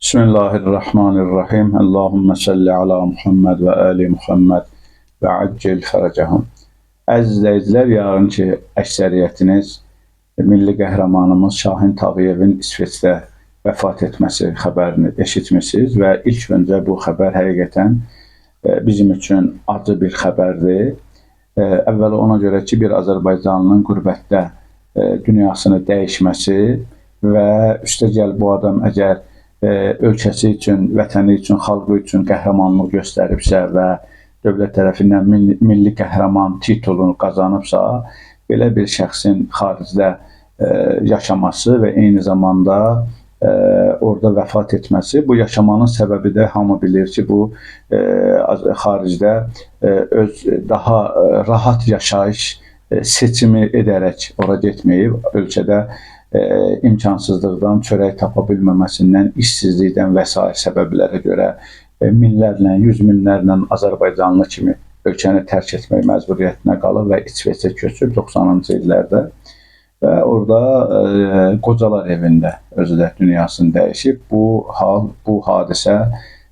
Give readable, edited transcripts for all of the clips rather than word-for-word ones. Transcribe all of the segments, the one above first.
Bismillahirrahmanirrahim. Allahümme salli ala Muhammed ve ali Muhammed ve accil fərəcəhum. Əziz izləyicilər, yarınki əksəriyyətiniz milli qəhrəmanımız Şahin Tağıyevin İsveçdə vəfat etməsi xəbərini eşitmişsiniz və ilk öncə bu xəbər həqiqətən bizim üçün acı bir xəbərdir. Əvvəla ona görə ki, bir Azərbaycanlının qürbətdə dünyasını dəyişməsi və üstəgəl bu adam əgər ölkəsi üçün, vətəni üçün, xalqı üçün qəhrəmanlıq göstəribsə və dövlət tərəfindən milli qəhrəman titulunu qazanıbsa, belə bir şəxsin xaricdə yaşaması və eyni zamanda orada vəfat etməsi, bu yaşamanın səbəbi də hamı bilir ki, bu xaricdə öz daha rahat yaşayış seçimi edərək ora getməyib, ölkədə imkansızlıqdan, çörək tapa bilməməsindən, işsizlikdən və s. səbəblərə görə minlərlə, yüz minlərlə Azərbaycanlı kimi ölkəni tərk etmək məcburiyyətinə qalıb və İsveçə köçüb 90-cı illərdə və orada qocalar evində özü də dünyasını dəyişib. Bu hadisə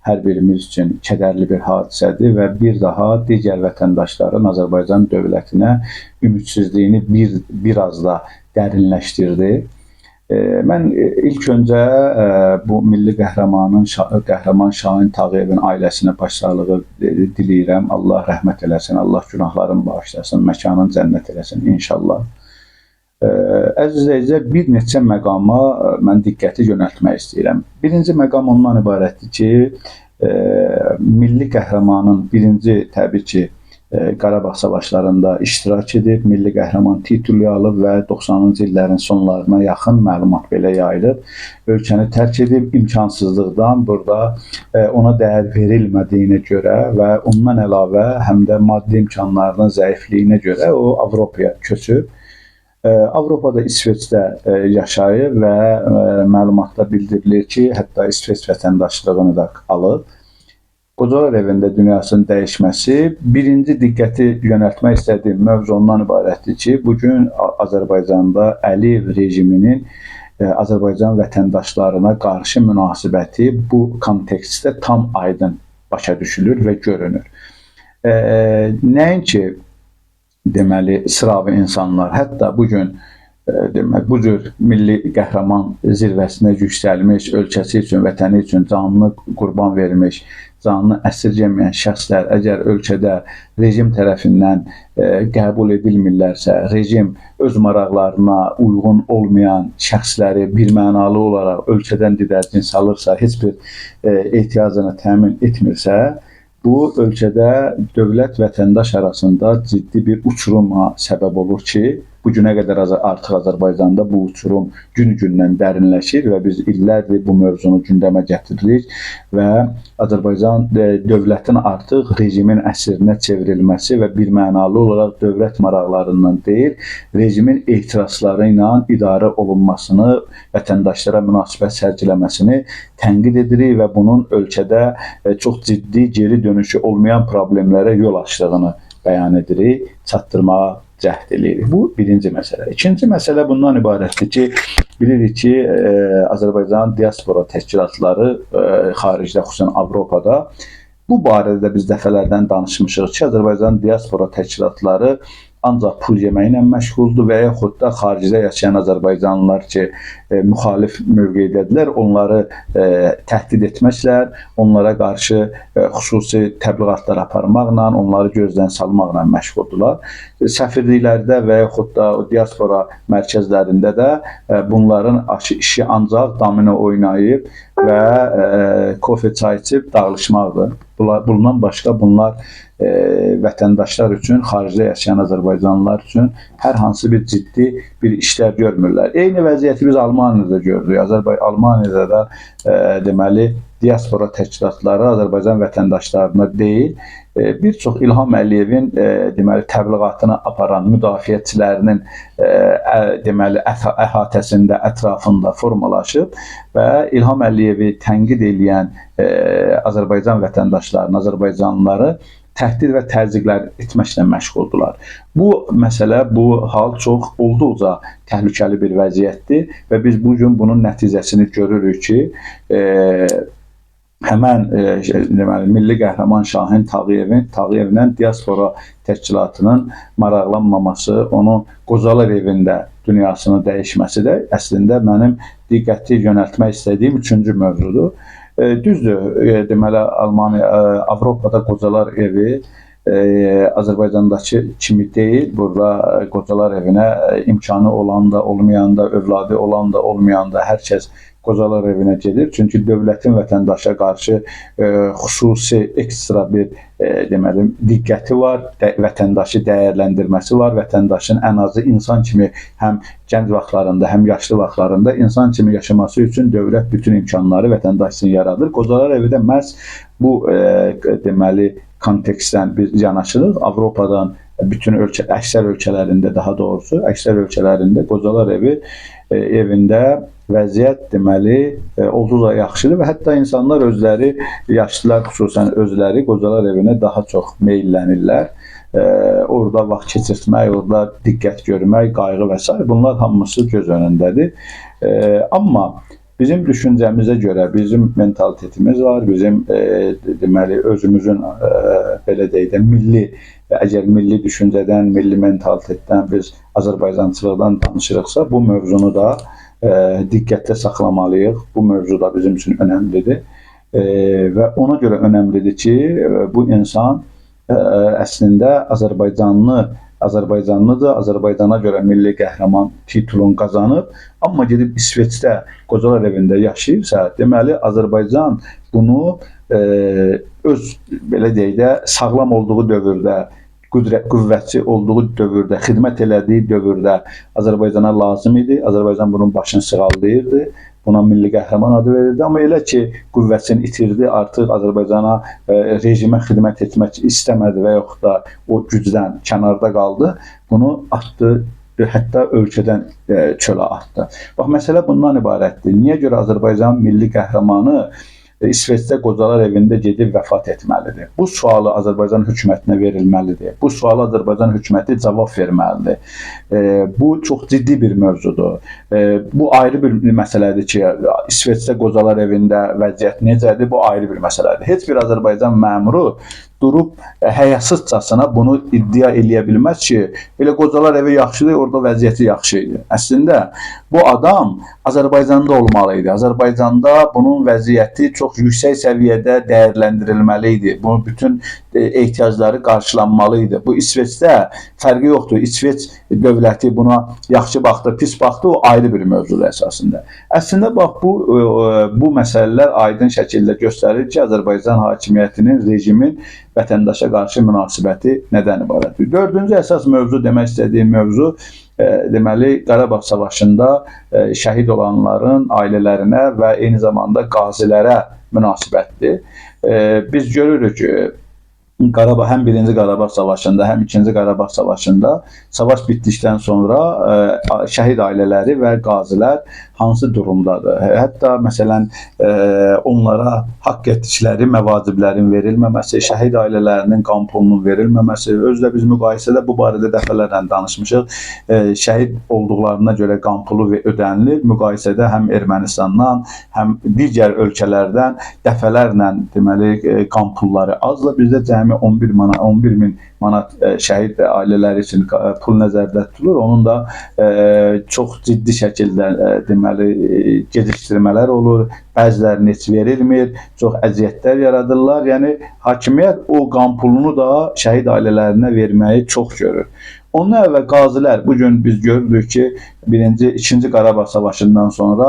hər birimiz üçün kədərli bir hadisədir və bir daha digər vətəndaşların Azərbaycan dövlətinə ümidsizliyini biraz da dərinləşdirdi. Mən ilk öncə bu milli qəhrəman Şahin Tağıyevin ailəsinə başsağlığı diləyirəm. Allah rəhmət eləsin, Allah günahlarını bağışlasın, məkanını cənnət eləsin inşallah. Əziz izləyicilər, bir neçə məqama mən diqqəti yönəltmək istəyirəm. Birinci məqam ondan ibarətdir ki, milli qəhrəmanın birinci təbii ki, Qarabağ savaşlarında iştirak edib, milli qəhrəman titulu alıb və 90-cı illərin sonlarına yaxın məlumat belə yayılıb. Ölkəni tərk edib, imkansızlıqdan burada ona dəyər verilmədiyinə görə və ondan əlavə həm də maddi imkanlarının zəifliyinə görə o Avropaya köçüb. Avropada İsveçdə yaşayıb və məlumatda bildirilir ki, hətta İsveç vətəndaşlığını da alıb. Qocalar evində dünyasının dəyişməsi birinci diqqəti yönəltmək istədiyim mövzu ondan ibarətdir ki, bugün Azərbaycanda Əliyev rejiminin Azərbaycan vətəndaşlarına qarşı münasibəti bu kontekstdə tam aydın başa düşülür və görünür. Nəinki deməli sıravi insanlar, hətta bugün bu cür milli qəhrəman zirvəsinə yüksəlmiş, ölkəsi üçün, vətəni üçün canını qurban vermiş, canını əsirgəməyən şəxslər əgər ölkədə rejim tərəfindən qəbul edilmirlərsə, rejim öz maraqlarına uyğun olmayan şəxsləri birmənalı olaraq ölkədən didərgin salırsa, heç bir ehtiyacını təmin etmirsə, bu ölkədə dövlət-vətəndaş arasında ciddi bir uçuruma səbəb olur ki, bugünə qədər artıq Azərbaycanda bu uçurum gün-gündən dərinləşir və biz illərdir bu mövzunu gündəmə gətiririk və Azərbaycan dövlətin artıq rejimin əsrinə çevrilməsi və birmənalı olaraq dövlət maraqlarından deyil, rejimin etirazları ilə idarə olunmasını, vətəndaşlara münasibət sərgiləməsini tənqid edirik və bunun ölkədə çox ciddi geri dönüşü olmayan problemlərə yol açdığını bəyan edirik, çatdırmağa cəhd edirik. Bu birinci məsələ. İkinci məsələ bundan ibarətdir ki, bilirik ki, Azərbaycan diaspora təşkilatları xaricdə, xüsusən Avropada bu barədə biz dəfələrdən danışmışıq ki, Azərbaycan diaspora təşkilatları ancaq pul yeməklə məşğuldur və yaxud da xaricdə yaşayan Azərbaycanlılar ki, müxalif mövqeydədirlər, onları təhdid etməklə, onlara qarşı xüsusi təbliğatlar aparmaqla, onları gözdən salmaqla məşğuldurlar. Səfirliklərdə və yaxud da diaspora mərkəzlərində də bunların işi ancaq domino oynayıb və kofe çay içib dağılışmaqdır. Bundan başqa bunlar vətəndaşlar üçün, xaricdə yaşayan Azərbaycanlılar üçün hər hansı bir ciddi bir işlər görmürlər. Eyni vəziyyəti biz Almaniyada gördük. Almaniyada da deməli diaspora təşkilatları Azərbaycan vətəndaşlarına deyil, bir çox İlham Əliyevin deməli təbliğatını aparan müdafiəçilərinin deməli əhatəsində, ətrafında formalaşıb və İlham Əliyevi tənqid edən Azərbaycan vətəndaşlarını, Azərbaycanlıları təhdid və təzyiqlər etməklə məşğuldurlar. Bu məsələ, bu hal çox olduqca təhlükəli bir vəziyyətdir və biz bu gün bunun nəticəsini görürük ki, həmən deməli, milli qəhrəman Şahin Tağıyevlə diaspora təşkilatının maraqlanmaması, onun Qocalar evində dünyasını dəyişməsi də əslində mənim diqqəti yönəltmək istədiyim üçüncü mövzudur. Düzdür, deməli, Avropada Qocalar evi Azərbaycandakı kimi deyil. Burada Qocalar evinə imkanı olan da, olmayan da, övladı olan da, olmayan da hər kəs Qocalar evinə gedir. Çünki dövlətin vətəndaşa qarşı xüsusi ekstra bir deməli diqqəti var, vətəndaşı dəyərləndirməsi var. Vətəndaşın ən azı insan kimi həm gənc vaxtlarında, həm yaşlı vaxtlarında insan kimi yaşaması üçün dövlət bütün imkanları vətəndaş üçün yaradır. Qocalar evi də məhz bu deməli kontekstdən biz yanaşırıq. Avropadan bütün əksər ölkələrində, daha doğrusu əksər ölkələrində Qocalar evində vəziyyət deməli olduqca yaxşıdır və hətta insanlar özləri, yaşlılar xüsusən özləri Qocalar evinə daha çox meyllənirlər. Orada vaxt keçirtmək, orada diqqət görmək, qayğı və s. bunlar hamısı göz önündədir. Amma bizim düşüncəmizə görə bizim mentalitetimiz var, bizim deməli özümüzün belə deyək də milli və əgər milli düşüncədən, milli mentalitetdən biz Azərbaycançılıqdan danışırıqsa, bu mövzunu da diqqətdə saxlamalıyıq. Bu mövzu da bizim üçün önəmlidir və ona görə önəmlidir ki, bu insan əslində Azərbaycanlıdır, Azərbaycana görə milli qəhrəman titulunu qazanıb, amma gedib İsveçdə Qocalar evində yaşayırsa, deməli Azərbaycan bunu öz belə deyək də sağlam olduğu dövrdə, qüvvətçi olduğu dövrdə, xidmət elədiyi dövrdə Azərbaycana lazım idi. Azərbaycan bunun başını sığallayırdı. Buna milli qəhrəman adı verildi. Amma elə ki, qüvvətini itirdi, artıq Azərbaycana rejimə xidmət etmək istəmədi və yaxud da o gücdən kənarda qaldı. Bunu atdı, hətta ölkədən çölə atdı. Bax, məsələ bundan ibarətdir. Niyə görə Azərbaycan milli qəhrəmanı İsveçdə Qocalar evində gedib vəfat etməlidir? Bu sualı Azərbaycan hökumətinə verilməlidir. Bu sualı Azərbaycan hökuməti cavab verməlidir. Bu çox ciddi bir mövzudur. Bu ayrı bir məsələdir ki, İsveçdə Qocalar evində vəziyyət necədir? Bu ayrı bir məsələdir. Heç bir Azərbaycan məmuru durub həyasızcasına bunu iddia eləyə bilməz ki, belə Qocalar evi yaxşıdır, orada vəziyyəti yaxşı idi. Əslində, bu adam Azərbaycanda olmalı idi. Azərbaycanda bunun vəziyyəti çox yüksək səviyyədə dəyərləndirilməli idi. Bunun bütün ehtiyacları qarşılanmalı idi. Bu İsveçdə fərqi yoxdur. İsveç dövləti buna yaxşı baxdı, pis baxdı, o ayrı bir mövzudur əsasında. Əslində, bax, bu məsələlər aydın şəkildə göstərir ki, Azərbaycan hakimiyyətinin, rejimin vətəndaşa qarşı münasibəti nədən ibarətdir? Dördüncü əsas mövzu, demək istədiyim mövzu, deməli, Qarabağ savaşında şəhid olanların ailələrinə və eyni zamanda qazilərə münasibətdir. Biz görürük ki, həm 1-ci Qarabağ savaşında, həm 2-ci Qarabağ savaşında savaş bitdikdən sonra şəhid ailələri və qazilər hansı durumdadır? Hətta məsələn onlara haqq etdikləri məvaciblərin verilməməsi, şəhid ailələrinin qan pulunun verilməməsi, özlə biz müqayisədə bu barədə dəfələrlə danışmışıq. Şəhid olduqlarına görə qan pulu ödənilir. Müqayisədə həm Ermənistandan, həm digər ölkələrdən dəfələrlə deməli qan pulları azdır. Bizdə cəmi 11 min manat şəhid ailələri üçün pul nəzərdə tutulur. Onun da çox ciddi şəkildə deməli gecikdirmələr olur. Bəzilərini heç verilmir, çox əziyyətlər yaradırlar. Yəni hakimiyyət o qan pulunu da şəhid ailələrinə verməyi çox görür. Ondan əvvəl qazilər, bugün biz görürük ki, 1-ci, 2-ci Qarabağ savaşından sonra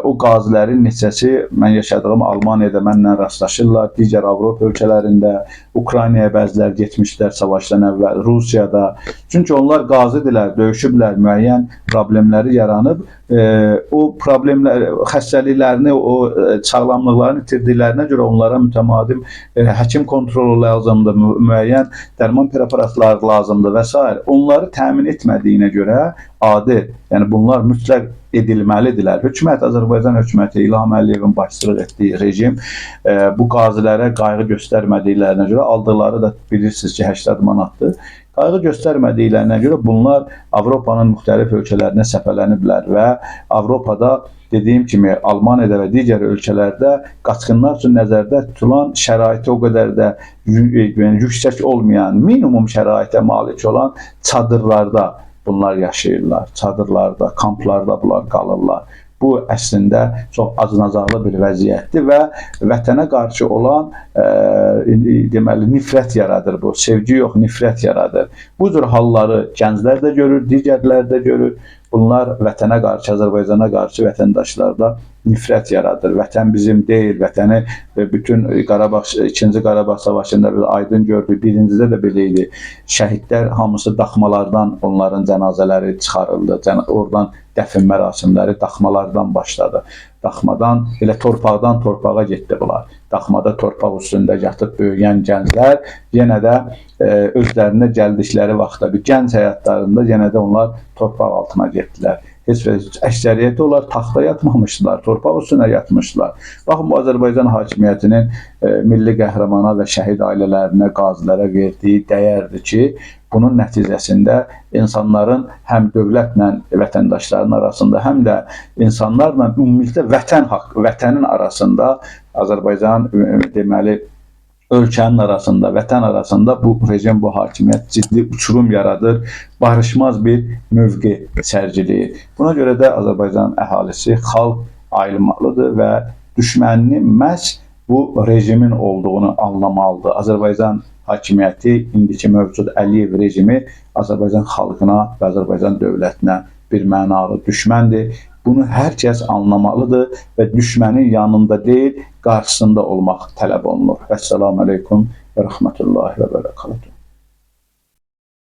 o qazilərin neçəsi, mən yaşadığım Almaniyada mənlə rastlaşırlar, digər Avropa ölkələrində, Ukraynaya bəzilər getmişlər savaşdan əvvəl, Rusiyada. Çünki onlar qazidirlər, döyüşüblər, müəyyən problemləri yaranıb, o problemlər, xəstəliklərini, o sağlamlıqlarını itirdiklərinə görə onlara mütəmadi həkim kontrolu lazımdır, müəyyən dərman preparatları lazımdır və s. Onları təmin etmədiyinə görə adi Yəni bunlar mütləq edilməlidirlər. Hökumət, Azərbaycan hökuməti, İlham Əliyevin başçılıq etdiyi rejim bu qazilərə qayğı göstərmədiklərinə görə, aldıqları da bilirsiniz ki 80 manatdır. Qayğı göstərmədiklərinə görə bunlar Avropanın müxtəlif ölkələrinə səpələniblər və Avropada dediyim kimi Almaniyada və digər ölkələrdə qaçqınlar üçün nəzərdə tutulan şəraiti o qədər də yüksək olmayan, minimum şəraitə malik olan çadırlarda bunlar yaşayırlar. Çadırlarda, kamplarda bunlar qalırlar. Bu əslində çox acınacaqlı bir vəziyyətdir və vətənə qarşı olan deməli nifrət yaradır bu. Sevgi yox, nifrət yaradır. Bu cür halları gənclər də görür, digərlər də görür. Bunlar vətənə qarşı, Azərbaycana qarşı vətəndaşlarda nifrət yaradır. Vətən bizim deyil, vətəni bütün Qarabağ, 2-ci Qarabağ savaşında biz aydın gördük. Birincidə də belə idi. Şəhidlər hamısı daxmalardan onların cənazələri çıxarıldı. Oradan dəfn mərasimləri daxmalardan başladı. Daxmadan, elə torpaqdan torpağa getdi bunlar. Daxmada torpaq üstündə yatıb böyüyən gənclər yenə də özlərində gəldikləri vaxtda bir gənc həyatlarında yenə də onlar torpaq altına getdilər. Heç əksəriyyəti onlar taxta yatmamışdılar, torpaq üstünə yatmışdılar. Baxın, bu Azərbaycan hakimiyyətinin milli qəhrəmana və şəhid ailələrinə, qazilərə verdiyi dəyərdir ki, bunun nəticəsində insanların həm dövlətlə vətəndaşların arasında, həm də insanlarla ümumilikdə vətən haqqı, vətənin arasında Azərbaycan deməli ölkənin arasında, vətən arasında bu rejim, bu hakimiyyət ciddi uçurum yaradır, barışmaz bir mövqe sərgiləyir. Buna görə də Azərbaycan əhalisi, xalq ayılmalıdır və düşmənini məhz bu rejimin olduğunu anlamalıdır. Azərbaycan hakimiyyəti, indiki mövcud Əliyev rejimi Azərbaycan xalqına və Azərbaycan dövlətinə bir mənalı düşməndir. Bunu hər kəs anlamalıdır və düşmənin yanında deyil, qarşısında olmaq tələb olunur. Əssalamu aleykum və rəhmətullahi və bərəkatuhu.